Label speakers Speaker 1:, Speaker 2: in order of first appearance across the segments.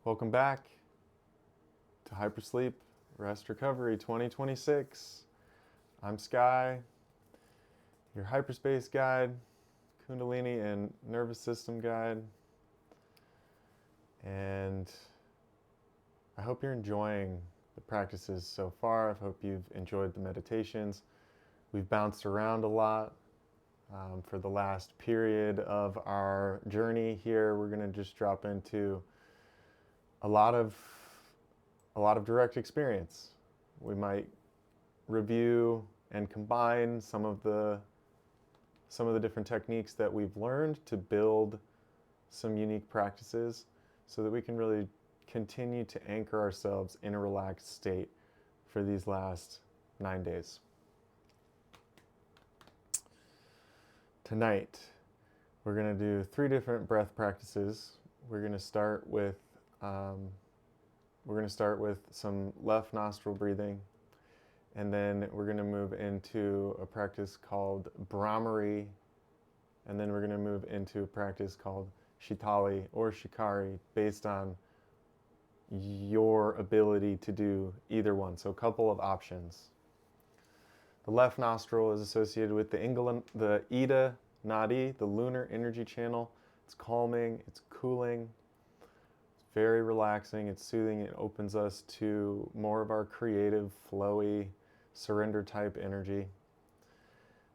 Speaker 1: Welcome back to Hypersleep Rest Recovery 2026. I'm Sky, your hyperspace guide, Kundalini and nervous system guide, and I hope you're enjoying the practices so far. I hope you've enjoyed the meditations. We've bounced around a lot for the last period of our journey here. We're going to just drop into a lot of direct experience. We might review and combine some of the different techniques that we've learned to build some unique practices so that we can really continue to anchor ourselves in a relaxed state for these last 9 days. Tonight, we're going to do 3 different breath practices. We're going to start with some left nostril breathing, and then we're going to move into a practice called Bhramari, and then we're going to move into a practice called Sheetali or Shikari based on your ability to do either one. So a couple of options. The left nostril is associated with the Ida Nadi, the lunar energy channel. It's calming, it's cooling, it's very relaxing, it's soothing. It opens us to more of our creative, flowy, surrender type energy.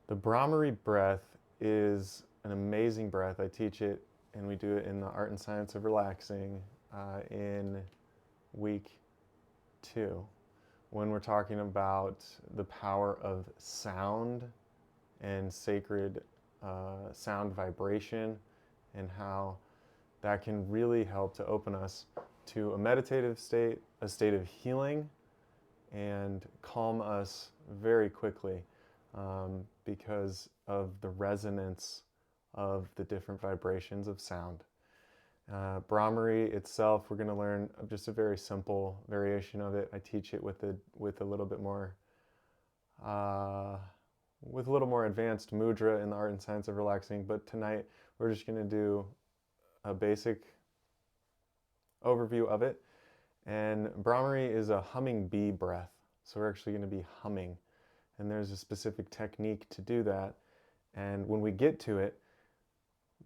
Speaker 1: The Bhramari breath is an amazing breath. I teach it and we do it in the Art and Science of Relaxing in week 2 when we're talking about the power of sound and sacred sound vibration and how that can really help to open us to a meditative state, a state of healing, and calm us very quickly because of the resonance of the different vibrations of sound. Bhramari itself, we're going to learn just a very simple variation of it. I teach it with a little bit more advanced mudra in the Art and Science of Relaxing. But tonight we're just going to do a basic overview of it. And Bhramari is a humming bee breath. So we're actually going to be humming. And there's a specific technique to do that. And when we get to it,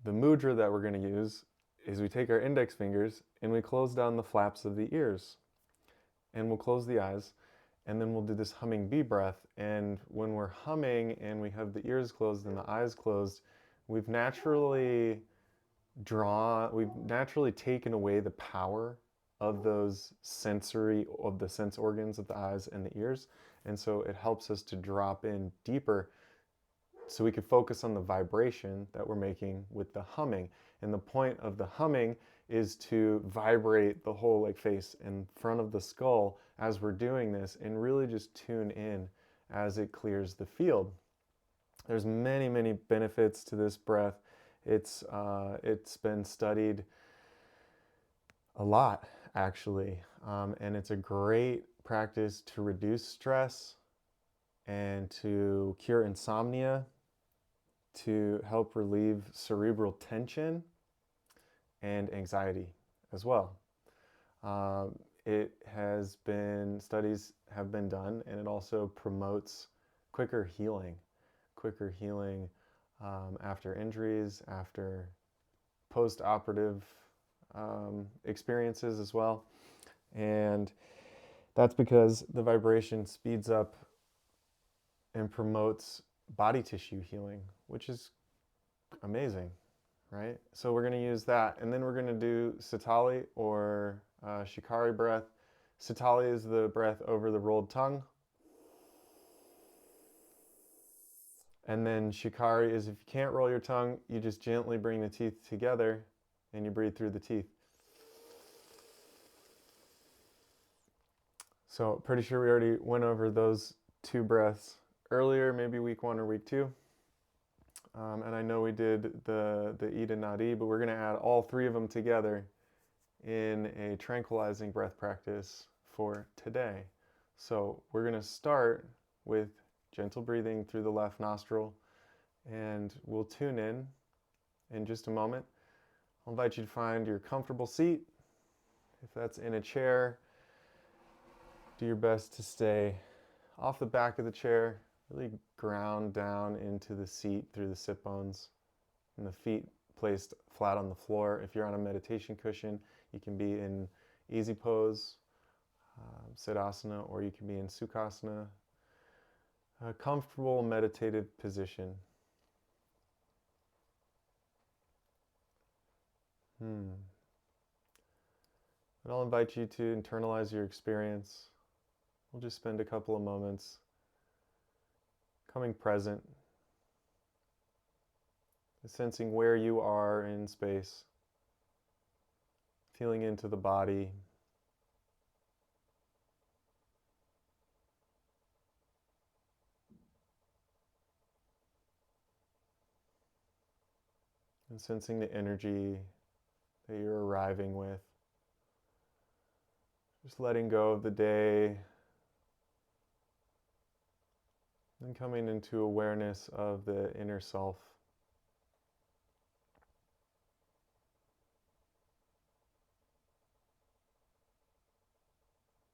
Speaker 1: the mudra that we're going to use is we take our index fingers and we close down the flaps of the ears. And we'll close the eyes. And then we'll do this humming bee breath. And when we're humming and we have the ears closed and the eyes closed, we've naturally taken away the power of the sense organs of the eyes and the ears. And so it helps us to drop in deeper so we can focus on the vibration that we're making with the humming. And the point of the humming is to vibrate the whole face in front of the skull as we're doing this and really just tune in as it clears the field. There's many, many benefits to this breath. It's been studied a lot, actually, and it's a great practice to reduce stress and to cure insomnia, to help relieve cerebral tension and anxiety as well. Studies have been done, and it also promotes quicker healing after injuries, after post-operative experiences as well. And that's because the vibration speeds up and promotes body tissue healing, which is amazing, right? So we're going to use that, and then we're going to do Sitali or Shikari breath. Sitali is the breath over the rolled tongue. And then Shikari is if you can't roll your tongue, you just gently bring the teeth together and you breathe through the teeth. So pretty sure we already went over those 2 breaths earlier, maybe week 1 or week 2. And I know we did the Ida Nadi, but we're going to add all 3 of them together in a tranquilizing breath practice for today. So we're going to start with gentle breathing through the left nostril, and we'll tune in just a moment. I'll invite you to find your comfortable seat If that's in a chair, do your best to stay off the back of the chair, really ground down into the seat through the sit bones, and the feet placed flat on the floor. If you're on a meditation cushion, you can be in easy pose, Siddhasana, or you can be in Sukhasana, a comfortable meditative position. And I'll invite you to internalize your experience. We'll just spend a couple of moments coming present, sensing where you are in space, feeling into the body, and sensing the energy that you're arriving with. Just letting go of the day and coming into awareness of the inner self.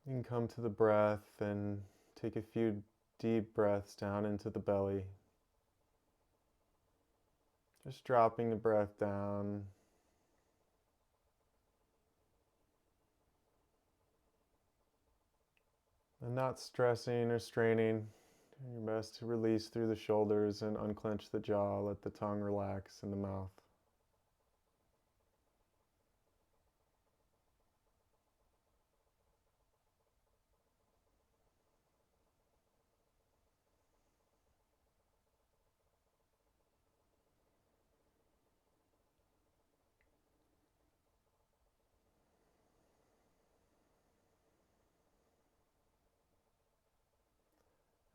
Speaker 1: You can come to the breath and take a few deep breaths down into the belly. Just dropping the breath down. And not stressing or straining. Doing your best to release through the shoulders and unclench the jaw. Let the tongue relax in the mouth.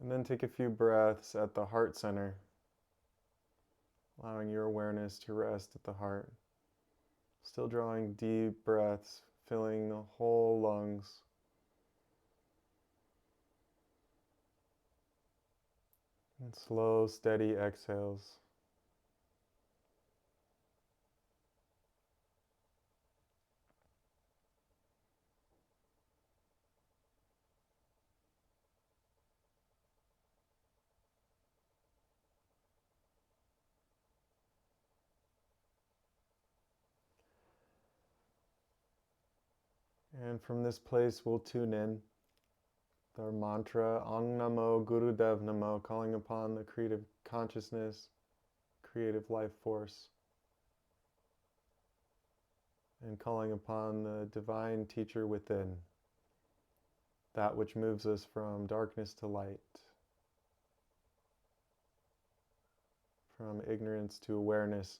Speaker 1: And then take a few breaths at the heart center, allowing your awareness to rest at the heart. Still drawing deep breaths, filling the whole lungs. And slow, steady exhales. And from this place, we'll tune in with our mantra, Ang Namo Gurudev Namo, calling upon the creative consciousness, creative life force, and calling upon the divine teacher within, that which moves us from darkness to light, from ignorance to awareness,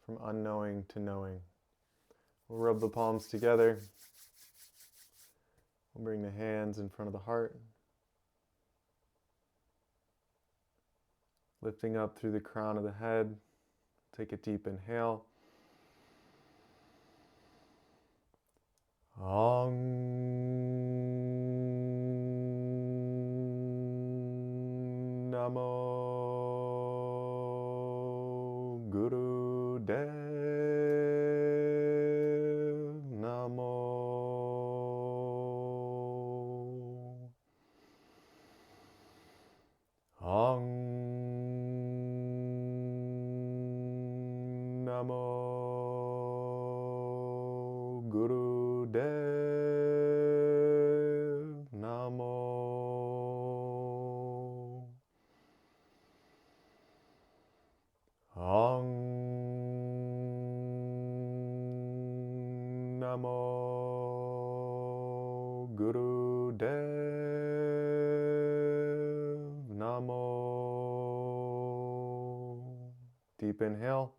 Speaker 1: from unknowing to knowing. We'll rub the palms together. We'll bring the hands in front of the heart, lifting up through the crown of the head. Take a deep inhale. Om Namo Gurudev Namo. Om Namo Gurudev Namo. Om Namo Gurudev Namo. Deep inhale.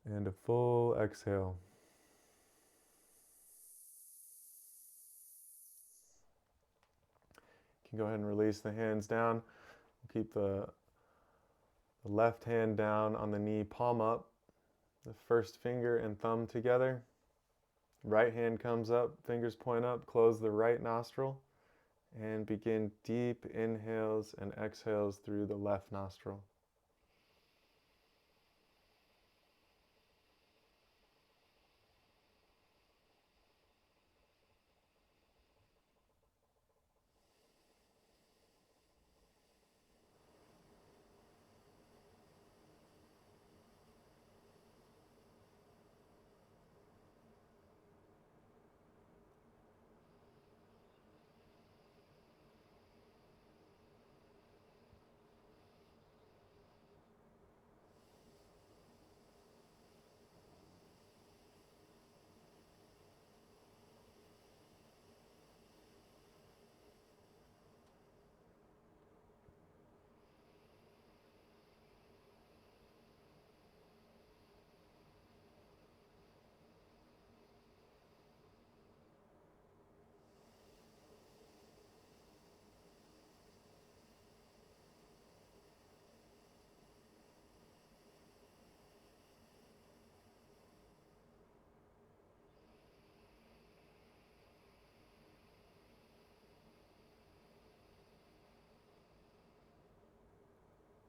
Speaker 1: And a full exhale. You can go ahead and release the hands down. Keep the left hand down on the knee, palm up, the first finger and thumb together. Right hand comes up, fingers point up, close the right nostril, and begin deep inhales and exhales through the left nostril.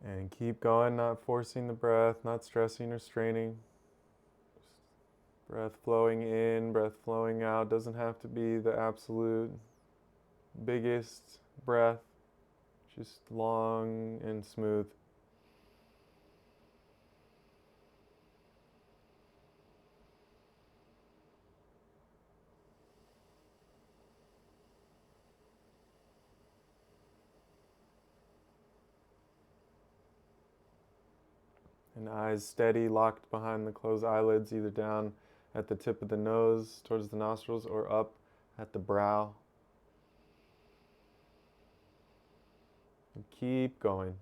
Speaker 1: And keep going, not forcing the breath, not stressing or straining. Just breath flowing in, breath flowing out. Doesn't have to be the absolute biggest breath, just long and smooth. And eyes steady, locked behind the closed eyelids, either down at the tip of the nose towards the nostrils or up at the brow. And keep going.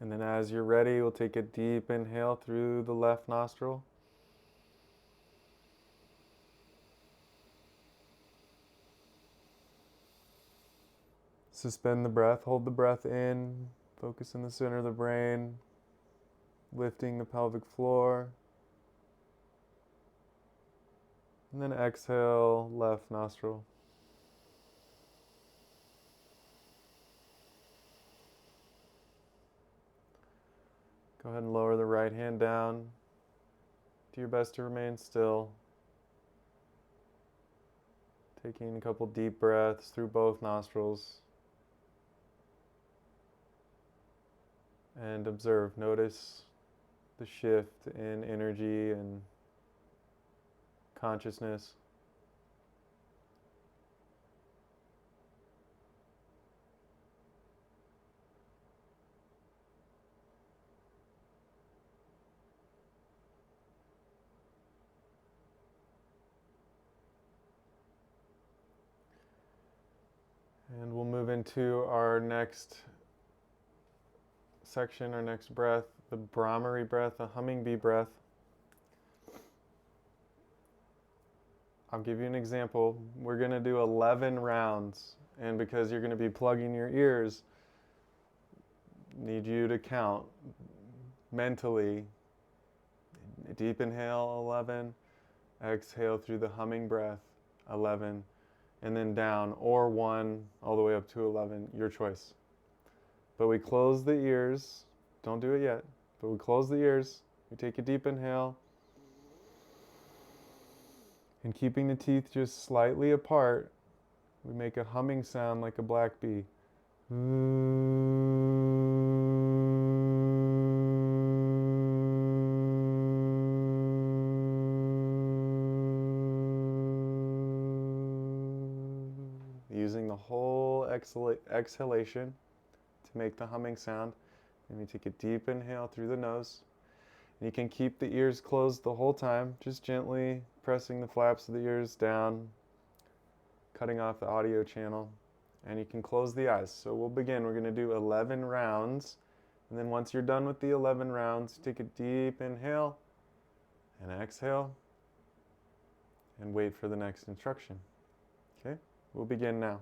Speaker 1: And then as you're ready, we'll take a deep inhale through the left nostril. Suspend the breath, hold the breath in, focus in the center of the brain. lifting the pelvic floor. And then exhale, left nostril. Go ahead and lower the right hand down. Do your best to remain still. Taking a couple deep breaths through both nostrils. And observe, notice the shift in energy and consciousness. And we'll move into our next section, our next breath, the Bhramari breath, the humming bee breath. I'll give you an example. We're going to do 11 rounds, and because you're going to be plugging your ears, need you to count mentally. Deep inhale, 11. Exhale through the humming breath, 11. And then down, or 1, all the way up to 11, your choice. But we close the ears. Don't do it yet. But we close the ears. We take a deep inhale. And keeping the teeth just slightly apart, we make a humming sound like a black bee. Using the whole exhalation to make the humming sound. And we take a deep inhale through the nose. And you can keep the ears closed the whole time, just gently pressing the flaps of the ears down, cutting off the audio channel. And you can close the eyes. So we'll begin. We're going to do 11 rounds. And then once you're done with the 11 rounds, take a deep inhale and exhale. And wait for the next instruction. Okay? We'll begin now.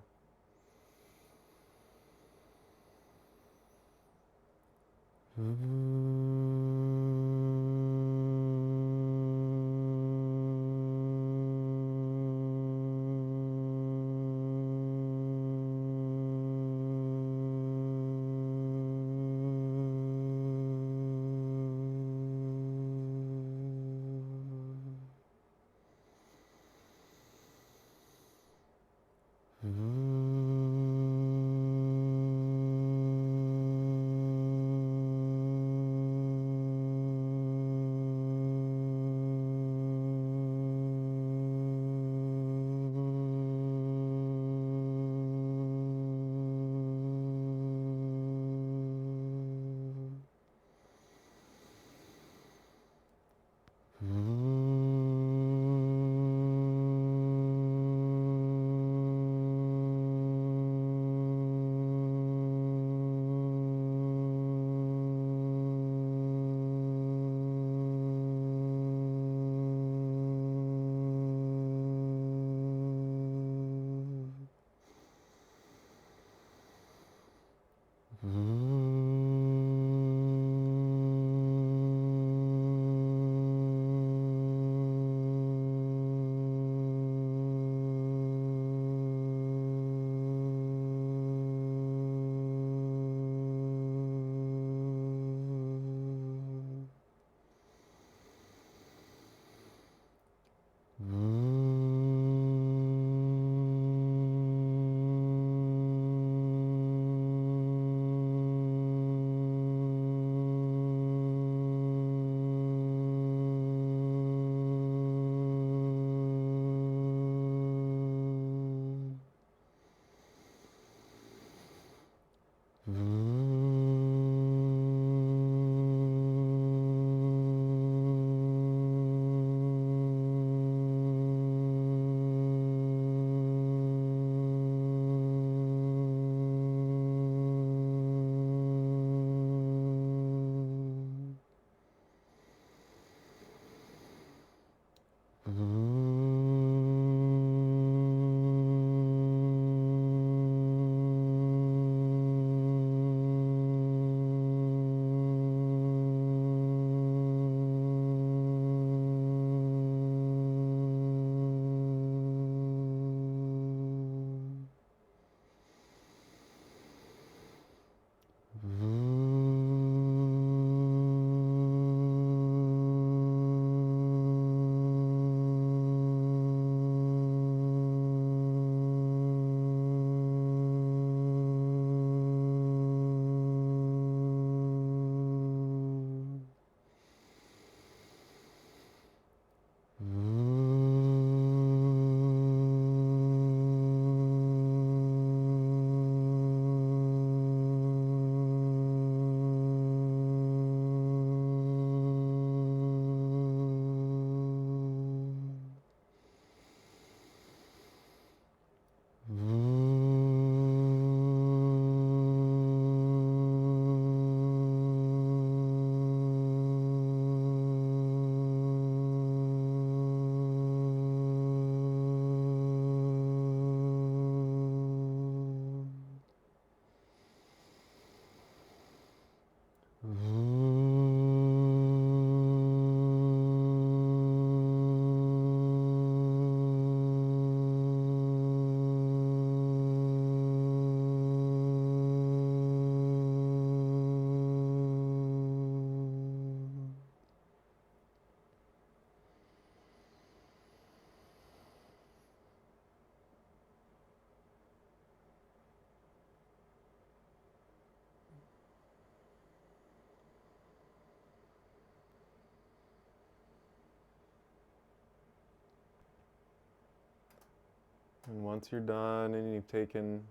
Speaker 1: And once you're done and you've taken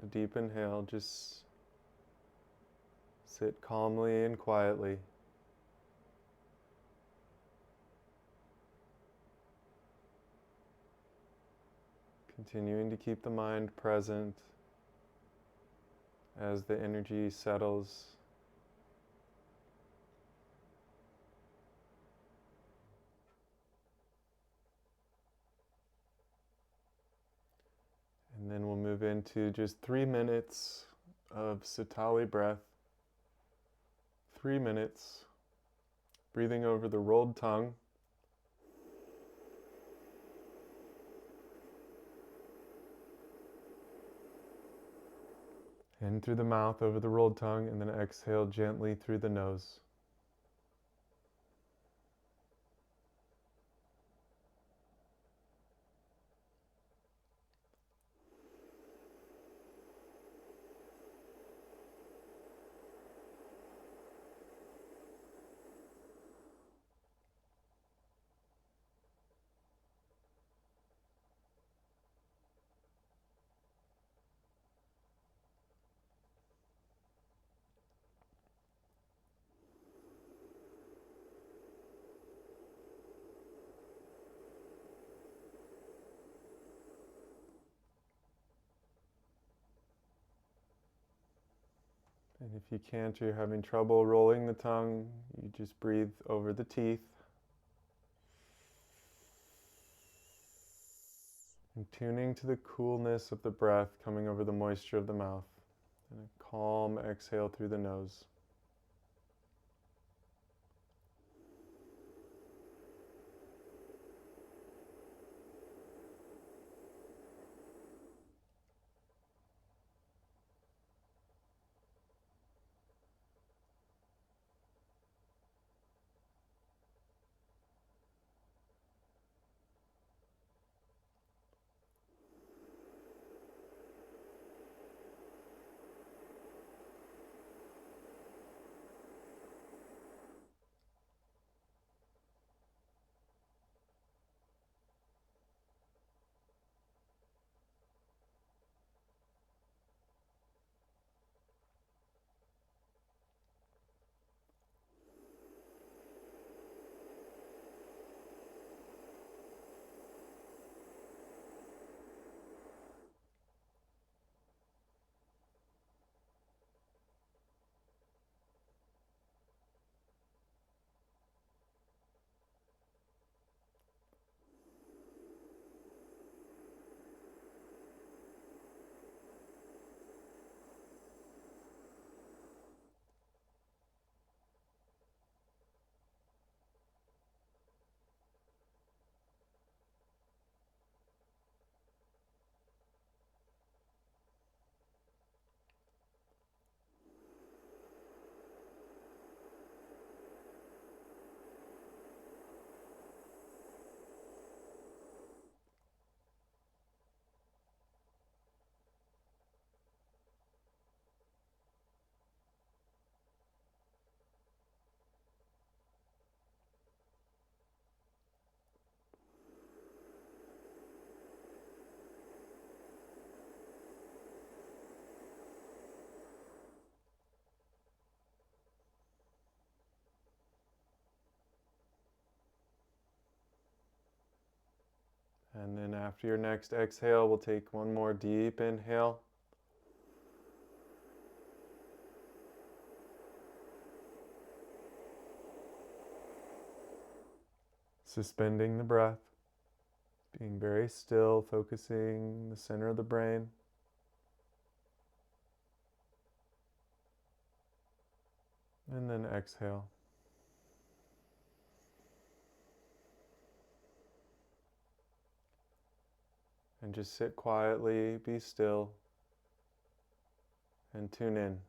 Speaker 1: a deep inhale, just sit calmly and quietly. Continuing to keep the mind present as the energy settles. And then we'll move into just 3 minutes of Sitali breath. 3 minutes, breathing over the rolled tongue. In through the mouth over the rolled tongue, and then exhale gently through the nose. And if you can't, or you're having trouble rolling the tongue, you just breathe over the teeth. And tuning to the coolness of the breath coming over the moisture of the mouth. And a calm exhale through the nose. And then after your next exhale, we'll take one more deep inhale. Suspending the breath, being very still, focusing the center of the brain. And then exhale. And just sit quietly, be still, and tune in.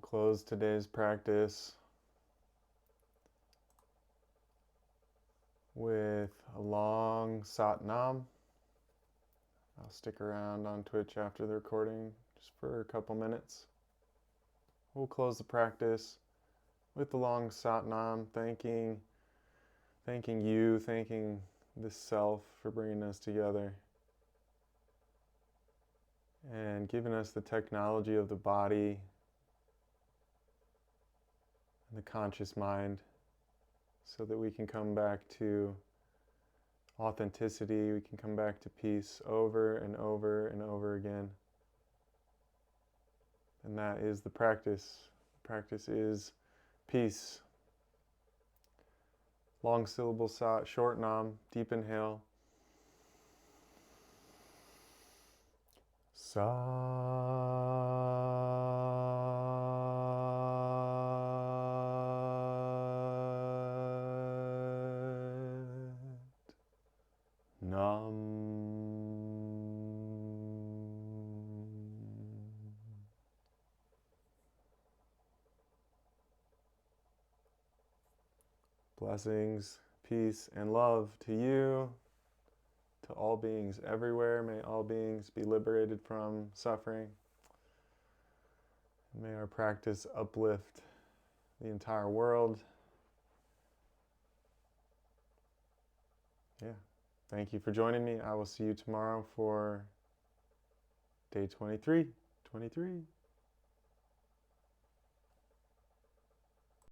Speaker 1: close today's practice with a long Sat Nam. I'll stick around on Twitch after the recording just for a couple minutes. We'll close the practice with the long Sat Nam, thanking you, thanking the self for bringing us together and giving us the technology of the body and the conscious mind so that we can come back to authenticity, we can come back to peace over and over and over again. And that is the practice. The practice is peace. Long syllable Sat, short Nam, deep inhale. Sat Nam. Blessings, peace, and love to you, to all beings everywhere. May all beings be liberated from suffering. May our practice uplift the entire world. Yeah. Thank you for joining me. I will see you tomorrow for day 23.